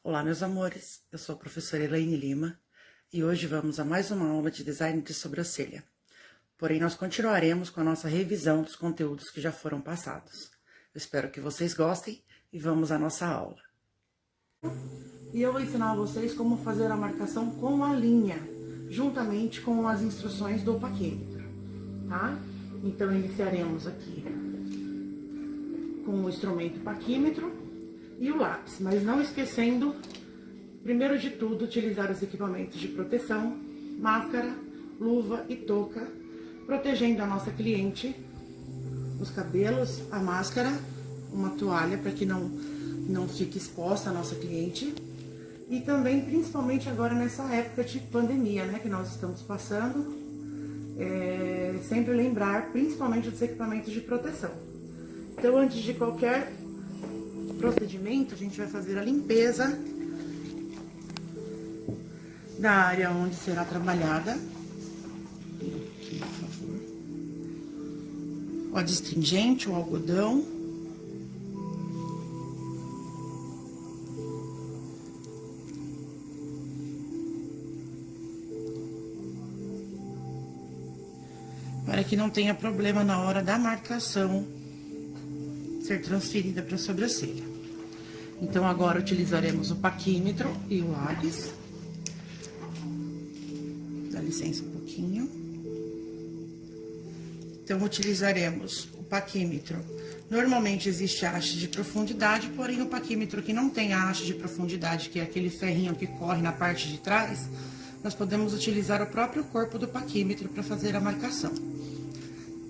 Olá, meus amores, eu sou a professora Elaine Lima e hoje vamos a mais uma aula de design de sobrancelha. Porém, nós continuaremos com a nossa revisão dos conteúdos que já foram passados. Eu espero que vocês gostem e vamos à nossa aula. E eu vou ensinar a vocês como fazer a marcação com a linha, juntamente com as instruções do paquímetro, tá? Então, iniciaremos aqui com o instrumento paquímetro e o lápis, mas não esquecendo, primeiro de tudo, utilizar os equipamentos de proteção, máscara, luva e touca, protegendo a nossa cliente, os cabelos, a máscara, uma toalha para que não fique exposta a nossa cliente. E também, principalmente agora nessa época de pandemia, né, que nós estamos passando, sempre lembrar, principalmente dos equipamentos de proteção. Então, antes de qualquer procedimento, a gente vai fazer a limpeza da área onde será trabalhada. Aqui, por favor. O adstringente, o algodão. Para que não tenha problema na hora da marcação ser transferida para a sobrancelha. Então, agora utilizaremos o paquímetro e o lápis. Dá licença um pouquinho. Então, utilizaremos o paquímetro. Normalmente existe a haste de profundidade, porém o paquímetro que não tem a haste de profundidade, que é aquele ferrinho que corre na parte de trás, nós podemos utilizar o próprio corpo do paquímetro para fazer a marcação.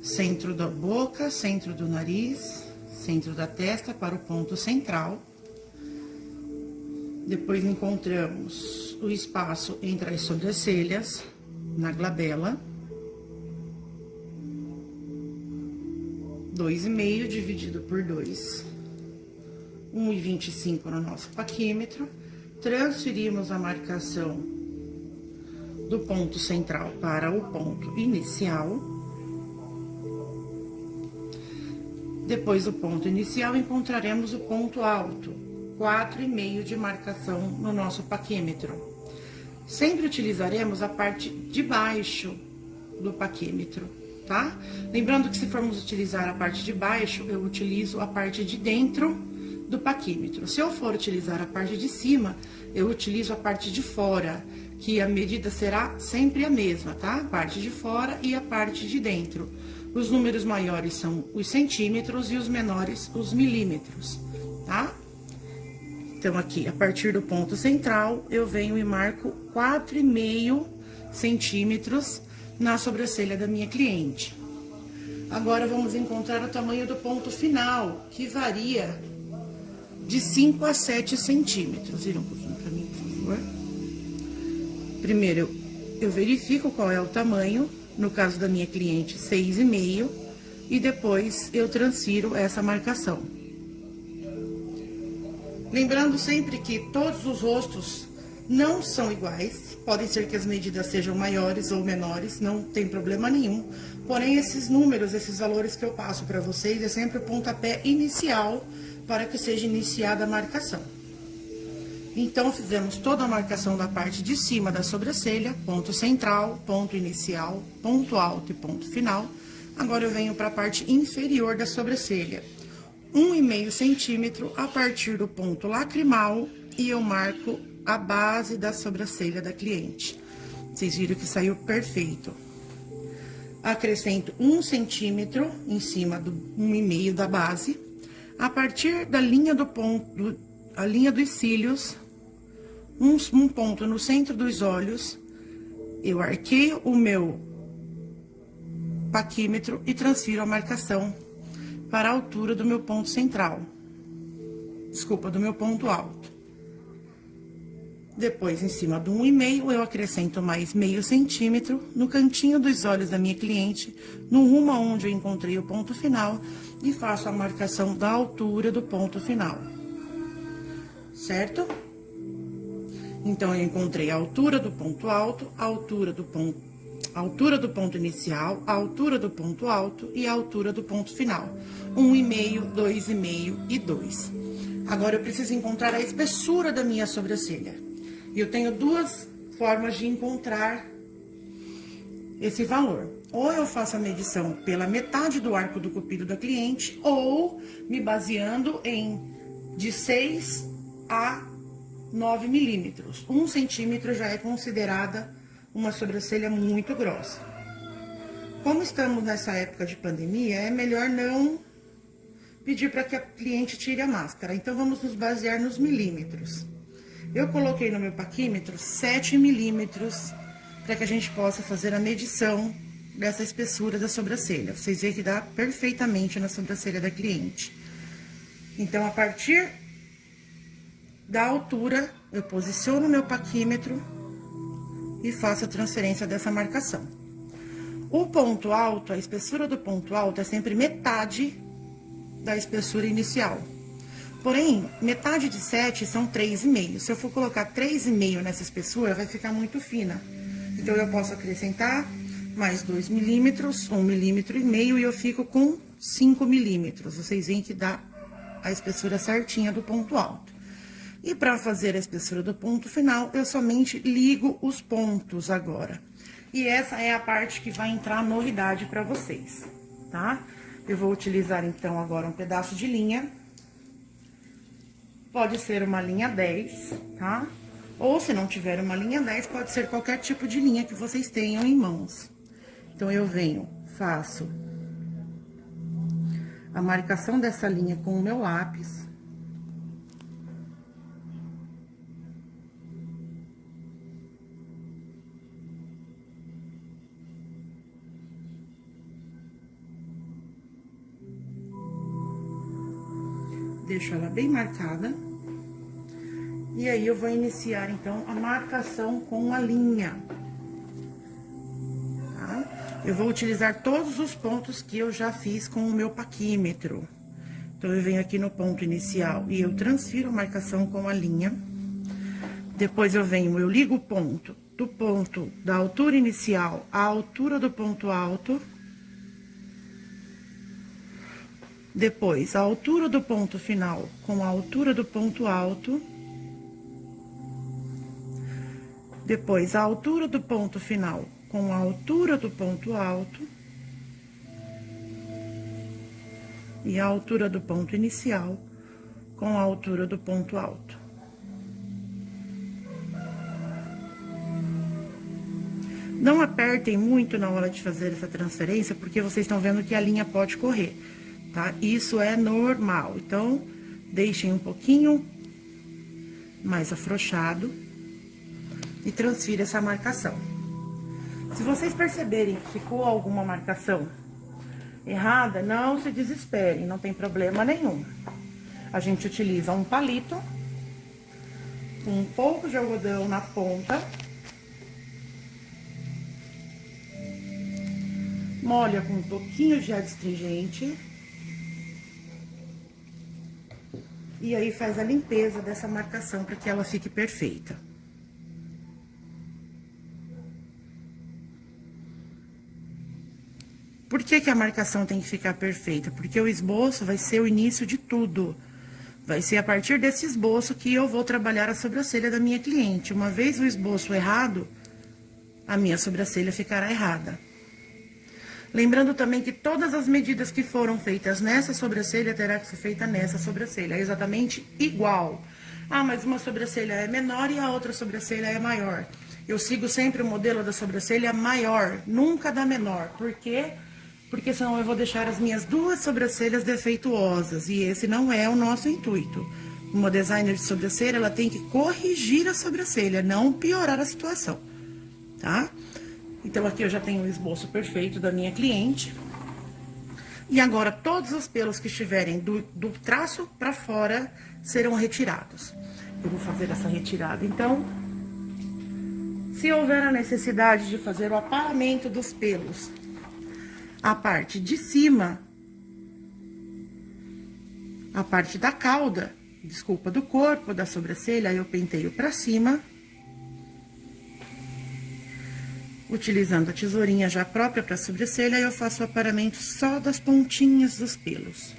Centro da boca, centro do nariz, centro da testa para o ponto central. Depois encontramos o espaço entre as sobrancelhas, na glabela. 2,5 dividido por 2. 1,25 no nosso paquímetro. Transferimos a marcação do ponto central para o ponto inicial. Depois do ponto inicial, encontraremos o ponto alto, 4,5 de marcação no nosso paquímetro. Sempre utilizaremos a parte de baixo do paquímetro, tá? Lembrando que se formos utilizar a parte de baixo, eu utilizo a parte de dentro do paquímetro. Se eu for utilizar a parte de cima, eu utilizo a parte de fora, que a medida será sempre a mesma, tá? A parte de fora e a parte de dentro. Os números maiores são os centímetros e os menores os milímetros, tá? Então, aqui, a partir do ponto central, eu venho e marco 4,5 centímetros na sobrancelha da minha cliente. Agora, vamos encontrar o tamanho do ponto final, que varia de 5 a 7 centímetros. Vira um pouquinho pra mim, por favor. Primeiro, eu verifico qual é o tamanho. No caso da minha cliente, 6,5, e depois eu transfiro essa marcação. Lembrando sempre que todos os rostos não são iguais, podem ser que as medidas sejam maiores ou menores, não tem problema nenhum. Porém, esses números, esses valores que eu passo para vocês, é sempre o pontapé inicial para que seja iniciada a marcação. Então, fizemos toda a marcação da parte de cima da sobrancelha, ponto central, ponto inicial, ponto alto e ponto final. Agora, eu venho para a parte inferior da sobrancelha, 1,5 centímetro a partir do ponto lacrimal, e eu marco a base da sobrancelha da cliente. Vocês viram que saiu perfeito. Acrescento 1 centímetro em cima do 1,5 da base. A partir da linha do ponto, a linha dos cílios, um ponto no centro dos olhos, eu arqueio o meu paquímetro e transfiro a marcação para a altura do meu ponto central. Desculpa, do meu ponto alto. Depois, em cima do 1,5, eu acrescento mais meio centímetro no cantinho dos olhos da minha cliente, no rumo aonde eu encontrei o ponto final, e faço a marcação da altura do ponto final. Certo? Então, eu encontrei a altura do ponto alto, a altura do ponto inicial, a altura do ponto alto e a altura do ponto final. 1,5, 2,5 e 2. Agora eu preciso encontrar a espessura da minha sobrancelha. E eu tenho duas formas de encontrar esse valor. Ou eu faço a medição pela metade do arco do cupido da cliente, ou me baseando em de 6 a 9 milímetros. 1 centímetro já é considerada uma sobrancelha muito grossa. Como estamos nessa época de pandemia, é melhor não pedir para que a cliente tire a máscara. Então, vamos nos basear nos milímetros. Eu coloquei no meu paquímetro 7 milímetros para que a gente possa fazer a medição dessa espessura da sobrancelha. Vocês veem que dá perfeitamente na sobrancelha da cliente. Então, a partir da altura, eu posiciono o meu paquímetro e faço a transferência dessa marcação. O ponto alto, a espessura do ponto alto é sempre metade da espessura inicial. Porém, metade de 7 são 3,5. Se eu for colocar 3,5 nessa espessura, vai ficar muito fina. Então, eu posso acrescentar mais 2 milímetros, 1,5 milímetro e eu fico com 5 milímetros. Vocês veem que dá a espessura certinha do ponto alto. E para fazer a espessura do ponto final, eu somente ligo os pontos agora. E essa é a parte que vai entrar novidade para vocês, tá? Eu vou utilizar, então, agora um pedaço de linha. Pode ser uma linha 10, tá? Ou, se não tiver uma linha 10, pode ser qualquer tipo de linha que vocês tenham em mãos. Então, eu venho, faço a marcação dessa linha com o meu lápis. Deixo ela bem marcada. E aí, eu vou iniciar, então, a marcação com a linha. Tá? Eu vou utilizar todos os pontos que eu já fiz com o meu paquímetro. Então, eu venho aqui no ponto inicial e eu transfiro a marcação com a linha. Depois, eu ligo o ponto do ponto da altura inicial à altura do ponto alto. Depois, a altura do ponto final com a altura do ponto alto. Depois, a altura do ponto final com a altura do ponto alto. E a altura do ponto inicial com a altura do ponto alto. Não apertem muito na hora de fazer essa transferência, porque vocês estão vendo que a linha pode correr. Tá? Isso é normal, então, deixem um pouquinho mais afrouxado e transfira essa marcação. Se vocês perceberem que ficou alguma marcação errada, não se desesperem, não tem problema nenhum. A gente utiliza um palito, um pouco de algodão na ponta, molha com um pouquinho de adstringente. E aí, faz a limpeza dessa marcação para que ela fique perfeita. Por que que a marcação tem que ficar perfeita? Porque o esboço vai ser o início de tudo. Vai ser a partir desse esboço que eu vou trabalhar a sobrancelha da minha cliente. Uma vez o esboço errado, a minha sobrancelha ficará errada. Lembrando também que todas as medidas que foram feitas nessa sobrancelha terá que ser feita nessa sobrancelha, é exatamente igual. Ah, mas uma sobrancelha é menor e a outra sobrancelha é maior. Eu sigo sempre o modelo da sobrancelha maior, nunca da menor. Por quê? Porque senão eu vou deixar as minhas duas sobrancelhas defeituosas, e esse não é o nosso intuito. Uma designer de sobrancelha, ela tem que corrigir a sobrancelha, não piorar a situação, tá? Então, aqui eu já tenho o esboço perfeito da minha cliente. E agora, todos os pelos que estiverem do traço para fora serão retirados. Eu vou fazer essa retirada, então. Se houver a necessidade de fazer o aparamento dos pelos, a parte de cima, a parte da cauda, desculpa, do corpo, da sobrancelha, eu penteio para cima. Utilizando a tesourinha já própria para sobrancelha, eu faço o aparamento só das pontinhas dos pelos.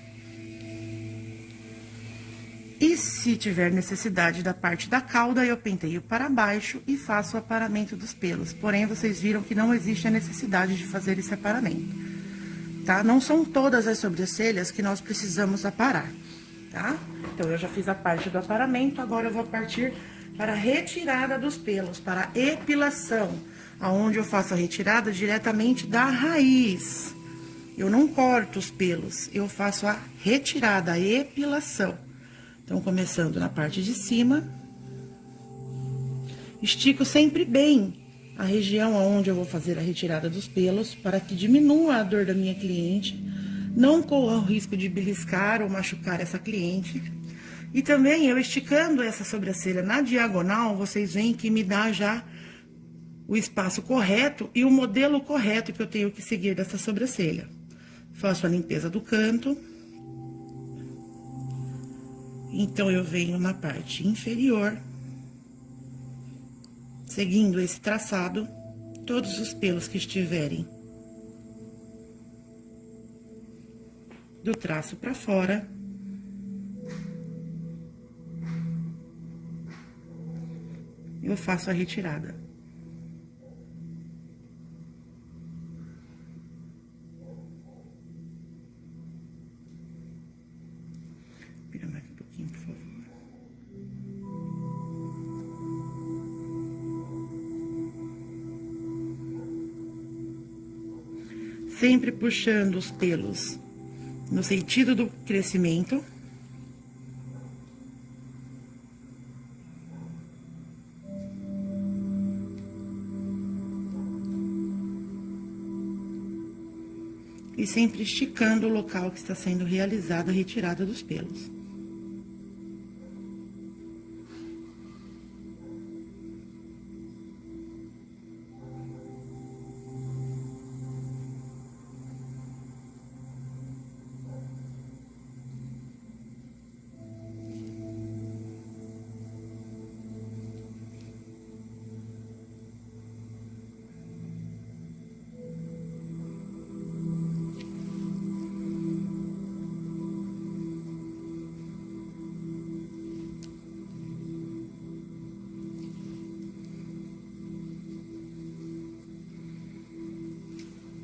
E E se tiver necessidade da parte da cauda, eu penteio para baixo e faço o aparamento dos pelos. Porém, vocês viram que não existe a necessidade de fazer esse aparamento, tá? Não são todas as sobrancelhas que nós precisamos aparar, tá? Então, eu já fiz a parte do aparamento, agora eu vou partir para a retirada dos pelos, para a epilação, aonde eu faço a retirada diretamente da raiz. Eu não corto os pelos, eu faço a retirada, a epilação. Então, começando na parte de cima, estico sempre bem a região onde eu vou fazer a retirada dos pelos, para que diminua a dor da minha cliente, não corra o risco de beliscar ou machucar essa cliente. E também, eu esticando essa sobrancelha na diagonal, vocês veem que me dá já o espaço correto e o modelo correto que eu tenho que seguir dessa sobrancelha. Faço a limpeza do canto. Então, eu venho na parte inferior, seguindo esse traçado, todos os pelos que estiverem do traço para fora, eu faço a retirada. Vira mais um pouquinho, por favor. Sempre puxando os pelos no sentido do crescimento. E sempre esticando o local que está sendo realizada a retirada dos pelos.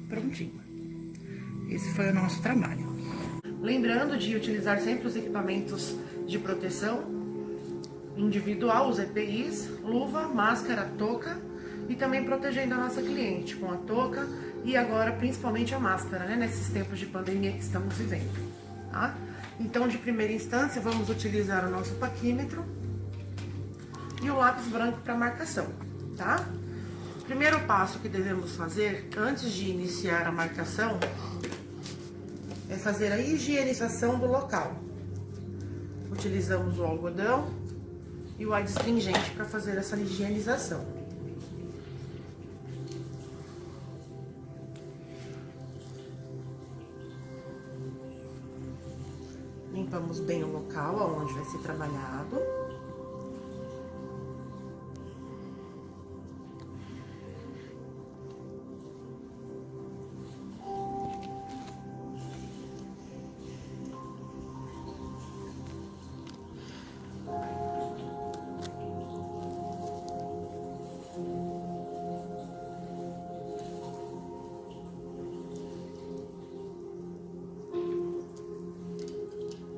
Prontinho. Esse foi o nosso trabalho. Lembrando de utilizar sempre os equipamentos de proteção individual, os EPIs, luva, máscara, touca, e também protegendo a nossa cliente com a touca e agora principalmente a máscara, né, nesses tempos de pandemia que estamos vivendo, tá? Então, de primeira instância, vamos utilizar o nosso paquímetro e o lápis branco para marcação, tá? Primeiro passo que devemos fazer antes de iniciar a marcação é fazer a higienização do local. Utilizamos o algodão e o adstringente para fazer essa higienização. Limpamos bem o local onde vai ser trabalhado.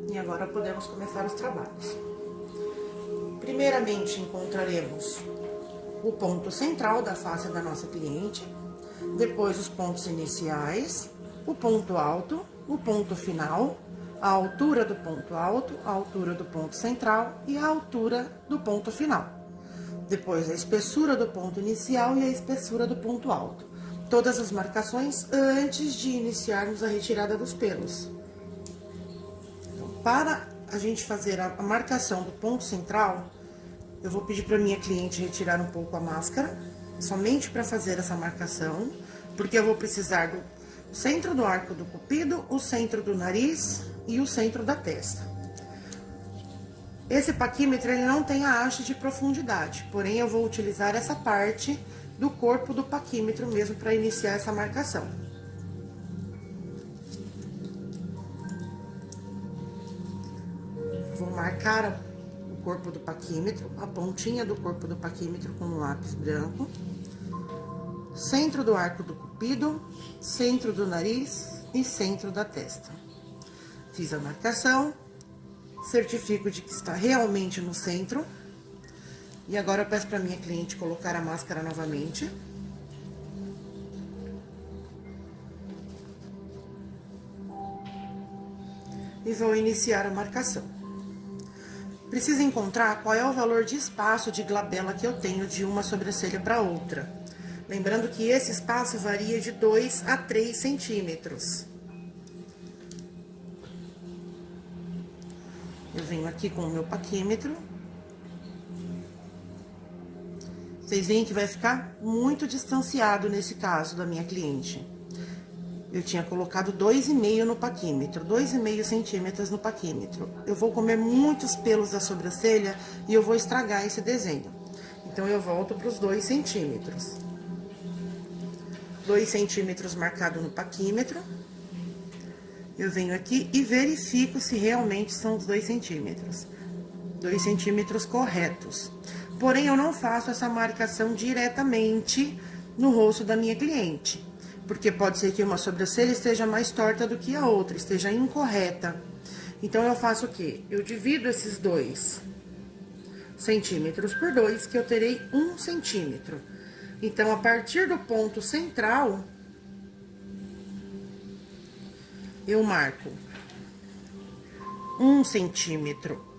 E agora podemos começar os trabalhos. Primeiramente, encontraremos o ponto central da face da nossa cliente, depois os pontos iniciais, o ponto alto, o ponto final, a altura do ponto alto, a altura do ponto central e a altura do ponto final. Depois, a espessura do ponto inicial e a espessura do ponto alto. Todas as marcações antes de iniciarmos a retirada dos pelos. Para a gente fazer a marcação do ponto central, eu vou pedir para minha cliente retirar um pouco a máscara, somente para fazer essa marcação, porque eu vou precisar do centro do arco do cupido, o centro do nariz e o centro da testa. Esse paquímetro, ele não tem a haste de profundidade, porém eu vou utilizar essa parte do corpo do paquímetro mesmo para iniciar essa marcação. Vou marcar o corpo do paquímetro, a pontinha do corpo do paquímetro com um lápis branco, centro do arco do cupido, centro do nariz e centro da testa. Fiz a marcação, certifico de que está realmente no centro. E agora eu peço para minha cliente colocar a máscara novamente. E vou iniciar a marcação. Preciso encontrar qual é o valor de espaço de glabela que eu tenho de uma sobrancelha para outra. Lembrando que esse espaço varia de 2 a 3 centímetros. Eu venho aqui com o meu paquímetro. Vocês veem que vai ficar muito distanciado nesse caso da minha cliente. Eu tinha colocado 2,5 no paquímetro, 2,5 centímetros no paquímetro. Eu vou comer muitos pelos da sobrancelha e eu vou estragar esse desenho. Então, eu volto para os 2 centímetros. 2 centímetros marcado no paquímetro. Eu venho aqui e verifico se realmente são os 2 centímetros. 2 centímetros corretos. Porém, eu não faço essa marcação diretamente no rosto da minha cliente. Porque pode ser que uma sobrancelha esteja mais torta do que a outra, esteja incorreta. Então, eu faço o quê? Eu divido esses 2 centímetros por 2, que eu terei 1 centímetro. Então, a partir do ponto central, eu marco 1 centímetro.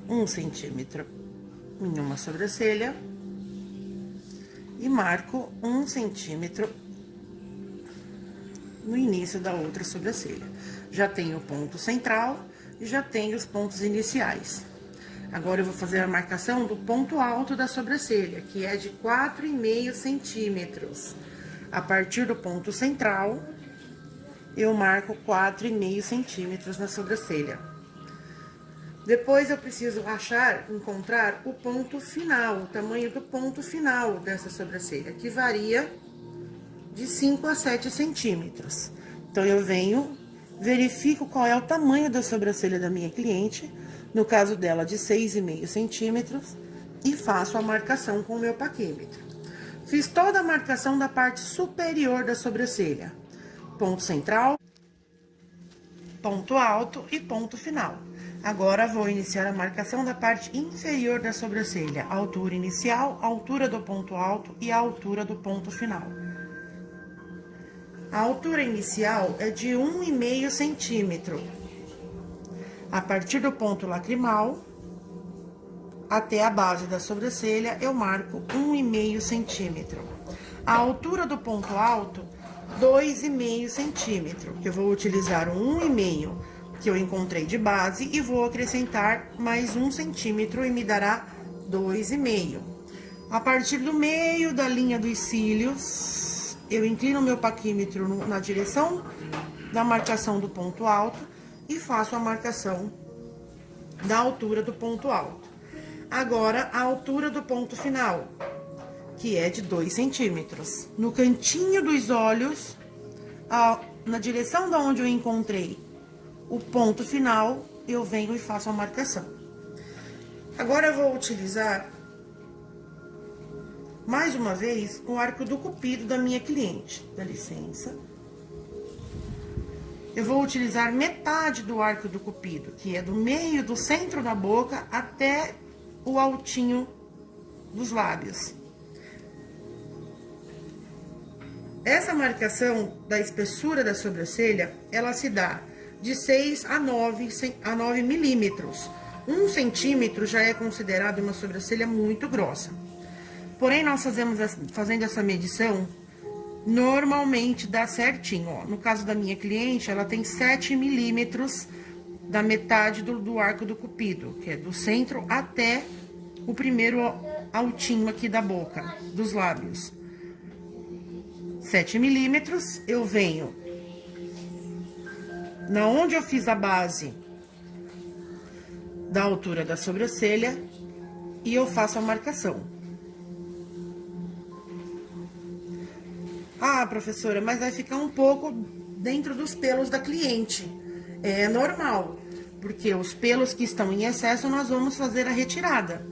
Um centímetro em uma sobrancelha e marco 1 centímetro no início da outra sobrancelha. Já tenho o ponto central e já tenho os pontos iniciais. Agora, eu vou fazer a marcação do ponto alto da sobrancelha, que é de 4,5 centímetros. A partir do ponto central, eu marco 4,5 centímetros na sobrancelha. Depois, eu preciso encontrar o ponto final, o tamanho do ponto final dessa sobrancelha, que varia de 5 a 7 centímetros. Então, eu venho, verifico qual é o tamanho da sobrancelha da minha cliente, no caso dela de 6,5 centímetros, e faço a marcação com o meu paquímetro. Fiz toda a marcação da parte superior da sobrancelha. Ponto central, ponto alto e ponto final. Agora, vou iniciar a marcação da parte inferior da sobrancelha, a altura inicial, a altura do ponto alto e a altura do ponto final. A altura inicial é de 1,5 centímetro. A partir do ponto lacrimal até a base da sobrancelha, eu marco 1,5 centímetro. A altura do ponto alto, 2,5 centímetro, que eu vou utilizar o 1,5 que eu encontrei de base e vou acrescentar mais 1 centímetro e me dará 2,5. A partir do meio da linha dos cílios, eu inclino o meu paquímetro na direção da marcação do ponto alto e faço a marcação da altura do ponto alto. Agora, a altura do ponto final, que é de 2 centímetros. No cantinho dos olhos, na direção de onde eu encontrei o ponto final, eu venho e faço a marcação. Agora, eu vou utilizar, mais uma vez, o arco do cupido da minha cliente. Dá licença. Eu vou utilizar metade do arco do cupido, que é do meio do centro da boca até o altinho dos lábios. Essa marcação da espessura da sobrancelha, ela se dá de 6 a 9 milímetros. 1 centímetro já é considerado uma sobrancelha muito grossa. Porém, nós fazendo essa medição, normalmente dá certinho, ó. No caso da minha cliente, ela tem 7 milímetros da metade do arco do cupido, que é do centro até o primeiro altinho aqui da boca, dos lábios. 7 milímetros, eu venho na onde eu fiz a base da altura da sobrancelha e eu faço a marcação. Ah, professora, mas vai ficar um pouco dentro dos pelos da cliente. É normal, porque os pelos que estão em excesso nós vamos fazer a retirada.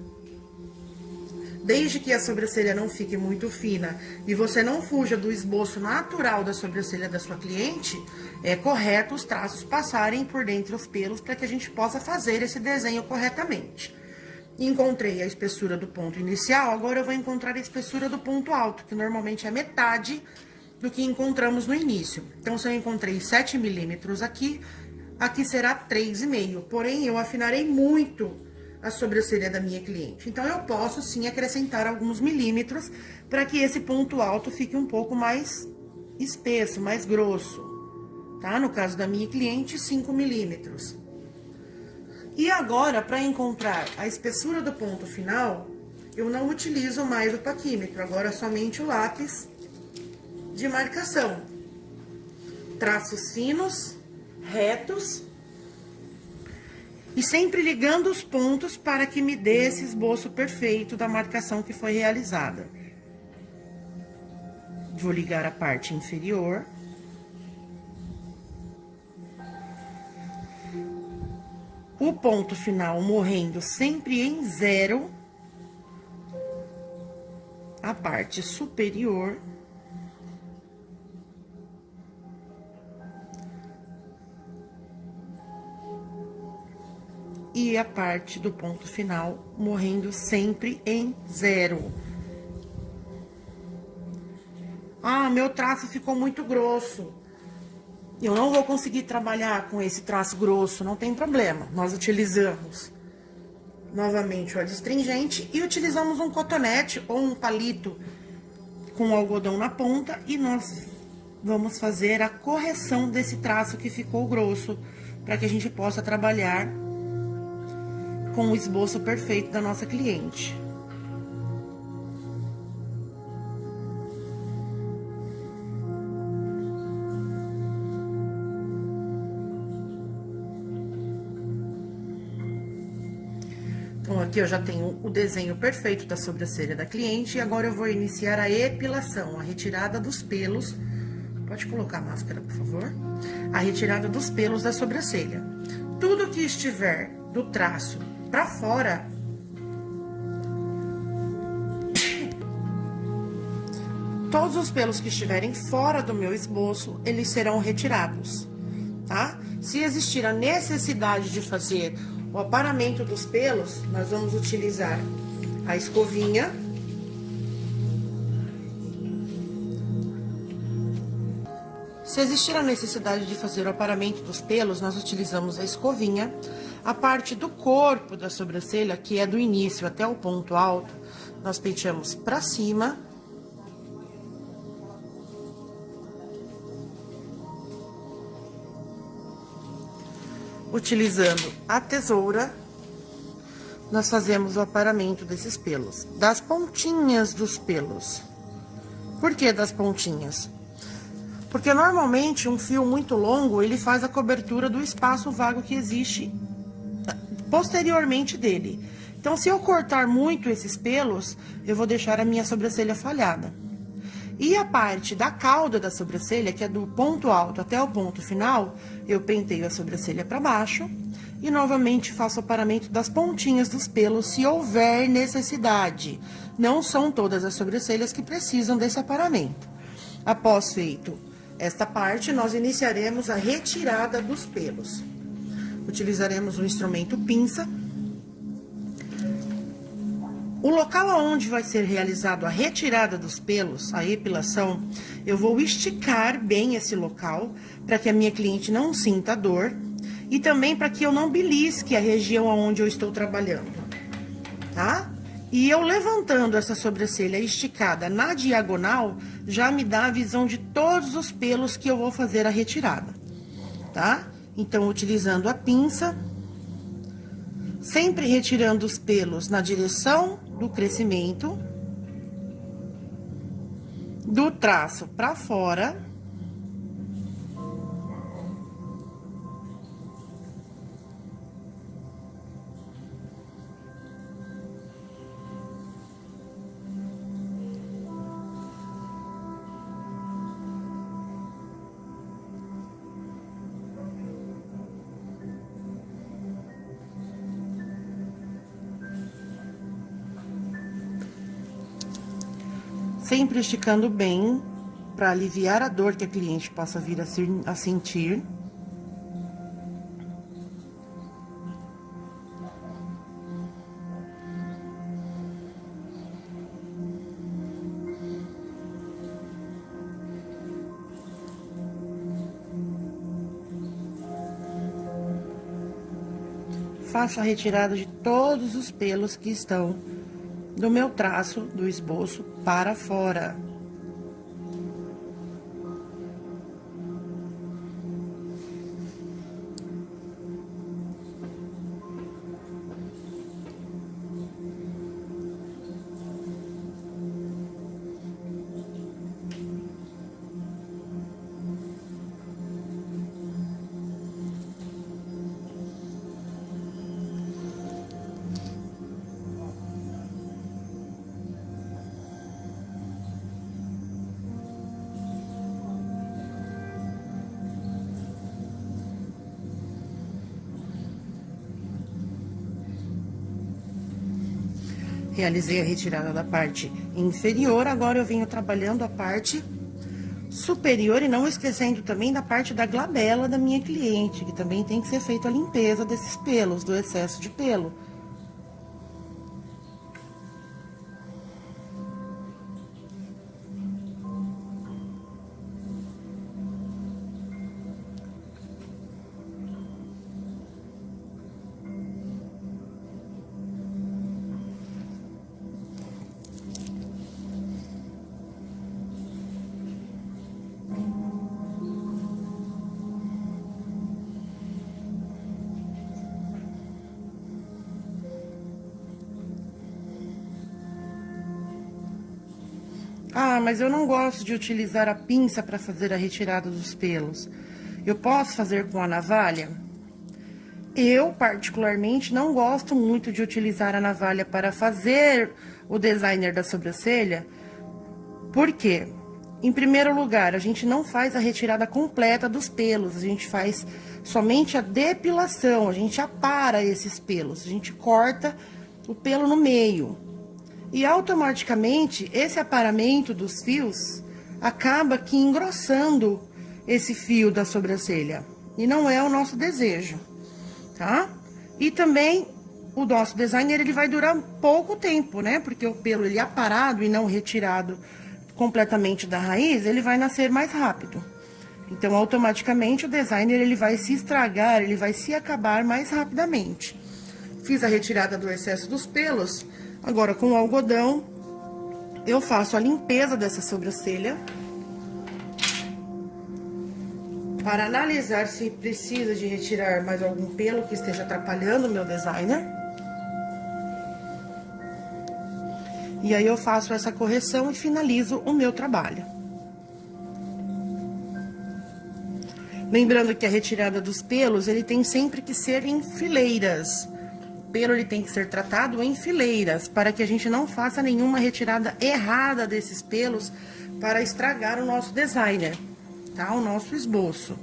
Desde que a sobrancelha não fique muito fina e você não fuja do esboço natural da sobrancelha da sua cliente, é correto os traços passarem por dentro dos pelos para que a gente possa fazer esse desenho corretamente. Encontrei a espessura do ponto inicial, agora eu vou encontrar a espessura do ponto alto, que normalmente é metade do que encontramos no início. Então, se eu encontrei 7 milímetros aqui, aqui será 3,5. Porém, eu afinarei muito a sobrancelha da minha cliente. Então, eu posso sim acrescentar alguns milímetros para que esse ponto alto fique um pouco mais espesso, mais grosso, tá? No caso da minha cliente, 5 milímetros. E agora, para encontrar a espessura do ponto final, eu não utilizo mais o paquímetro, agora somente o lápis de marcação. Traços finos, retos, e sempre ligando os pontos para que me dê esse esboço perfeito da marcação que foi realizada. Vou ligar a parte inferior. O ponto final morrendo sempre em 0. A parte superior. E a parte do ponto final morrendo sempre em 0. Ah, meu traço ficou muito grosso. Eu não vou conseguir trabalhar com esse traço grosso, não tem problema. Nós utilizamos novamente o adstringente e utilizamos um cotonete ou um palito com algodão na ponta e nós vamos fazer a correção desse traço que ficou grosso, para que a gente possa trabalhar com o esboço perfeito da nossa cliente. Então, aqui eu já tenho o desenho perfeito da sobrancelha da cliente e agora eu vou iniciar a epilação, a retirada dos pelos. Pode colocar a máscara, por favor? A retirada dos pelos da sobrancelha. Tudo que estiver do traço para fora, todos os pelos que estiverem fora do meu esboço, eles serão retirados, tá? Se existir a necessidade de fazer o aparamento dos pelos, nós vamos utilizar a escovinha. Se existir a necessidade de fazer o aparamento dos pelos, nós utilizamos a escovinha. A parte do corpo da sobrancelha, que é do início até o ponto alto, nós penteamos pra cima. Utilizando a tesoura, nós fazemos o aparamento desses pelos, das pontinhas dos pelos. Por que das pontinhas? Porque normalmente um fio muito longo, ele faz a cobertura do espaço vago que existe posteriormente dele. Então, se eu cortar muito esses pelos, eu vou deixar a minha sobrancelha falhada. E a parte da cauda da sobrancelha, que é do ponto alto até o ponto final, eu penteio a sobrancelha para baixo e novamente faço o aparamento das pontinhas dos pelos, se houver necessidade. Não são todas as sobrancelhas que precisam desse aparamento. Após feito esta parte, nós iniciaremos a retirada dos pelos. Utilizaremos o instrumento pinça. O local aonde vai ser realizado a retirada dos pelos, a epilação, eu vou esticar bem esse local para que a minha cliente não sinta dor e também para que eu não belisque a região aonde eu estou trabalhando, tá? E eu levantando essa sobrancelha esticada na diagonal, já me dá a visão de todos os pelos que eu vou fazer a retirada, tá? Então, utilizando a pinça, sempre retirando os pelos na direção do crescimento, do traço para fora. Sempre esticando bem, para aliviar a dor que a cliente possa vir a sentir. Faço a retirada de todos os pelos que estão do meu traço, do esboço, para fora. Realizei a retirada da parte inferior, agora eu venho trabalhando a parte superior e não esquecendo também da parte da glabela da minha cliente, que também tem que ser feita a limpeza desses pelos, do excesso de pelo. Ah, mas eu não gosto de utilizar a pinça para fazer a retirada dos pelos. Eu posso fazer com a navalha? Eu, particularmente, não gosto muito de utilizar a navalha para fazer o designer da sobrancelha. Por quê? Em primeiro lugar, a gente não faz a retirada completa dos pelos, a gente faz somente a depilação, a gente apara esses pelos, a gente corta o pelo no meio. E automaticamente, esse aparamento dos fios acaba que engrossando esse fio da sobrancelha. E não é o nosso desejo, tá? E também, o nosso designer, ele vai durar pouco tempo, né? Porque o pelo, ele aparado e não retirado completamente da raiz, ele vai nascer mais rápido. Então, automaticamente, o designer, ele vai se estragar, ele vai se acabar mais rapidamente. Fiz a retirada do excesso dos pelos. Agora, com o algodão, eu faço a limpeza dessa sobrancelha para analisar se precisa de retirar mais algum pelo que esteja atrapalhando o meu designer. E aí eu faço essa correção e finalizo o meu trabalho. Lembrando que a retirada dos pelos, ele tem sempre que ser em fileiras. O pelo, ele tem que ser tratado em fileiras, para que a gente não faça nenhuma retirada errada desses pelos para estragar o nosso designer, tá? O nosso esboço.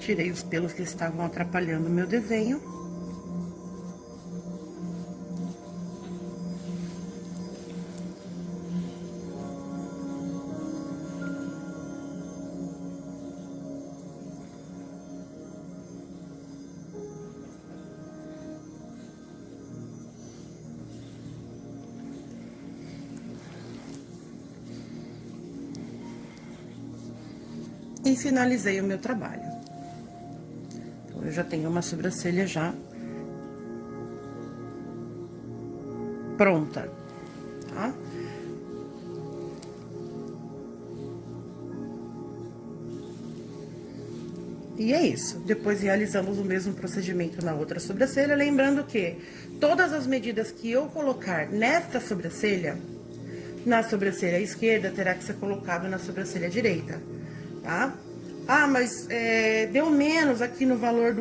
Tirei os pelos que estavam atrapalhando o meu desenho. E finalizei o meu trabalho. Então, eu já tenho uma sobrancelha já pronta, tá? E é isso. Depois realizamos o mesmo procedimento na outra sobrancelha, lembrando que todas as medidas que eu colocar nesta sobrancelha, na sobrancelha esquerda, terá que ser colocado na sobrancelha direita, tá? Ah, mas deu menos aqui no valor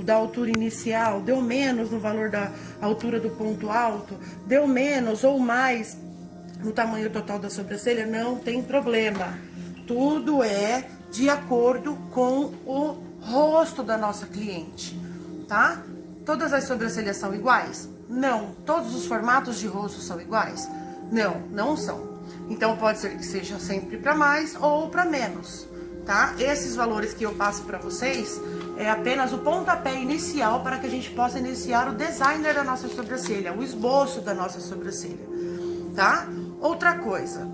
da altura inicial, deu menos no valor da altura do ponto alto, deu menos ou mais no tamanho total da sobrancelha, não tem problema. Tudo é de acordo com o rosto da nossa cliente, tá? Todas as sobrancelhas são iguais? Não. Todos os formatos de rosto são iguais? Não, não são. Então pode ser que seja sempre para mais ou para menos, tá? Esses valores que eu passo para vocês é apenas o pontapé inicial para que a gente possa iniciar o designer da nossa sobrancelha, o esboço da nossa sobrancelha, tá? Outra coisa,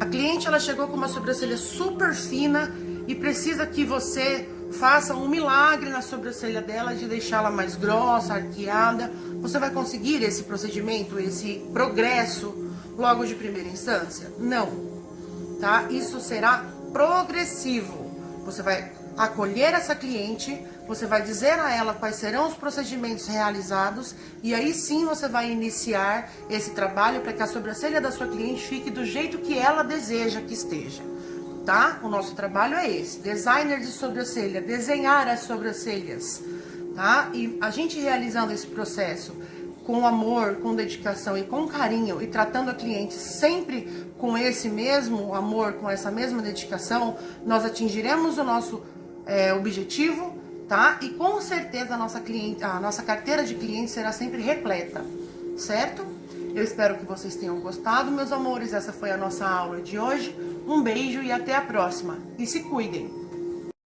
a cliente ela chegou com uma sobrancelha super fina e precisa que você faça um milagre na sobrancelha dela de deixá-la mais grossa, arqueada. Você vai conseguir esse procedimento, esse progresso logo de primeira instância? Não, tá? Isso será progressivo. Você vai acolher essa cliente, você vai dizer a ela quais serão os procedimentos realizados e aí sim você vai iniciar esse trabalho para que a sobrancelha da sua cliente fique do jeito que ela deseja que esteja, tá? O nosso trabalho é esse, designer de sobrancelha, desenhar as sobrancelhas, tá? E a gente realizando esse processo com amor, com dedicação e com carinho e tratando a cliente sempre com esse mesmo amor, com essa mesma dedicação, nós atingiremos o nosso objetivo, tá? E com certeza a nossa carteira de clientes será sempre repleta, certo? Eu espero que vocês tenham gostado, meus amores. Essa foi a nossa aula de hoje. Um beijo e até a próxima. E se cuidem!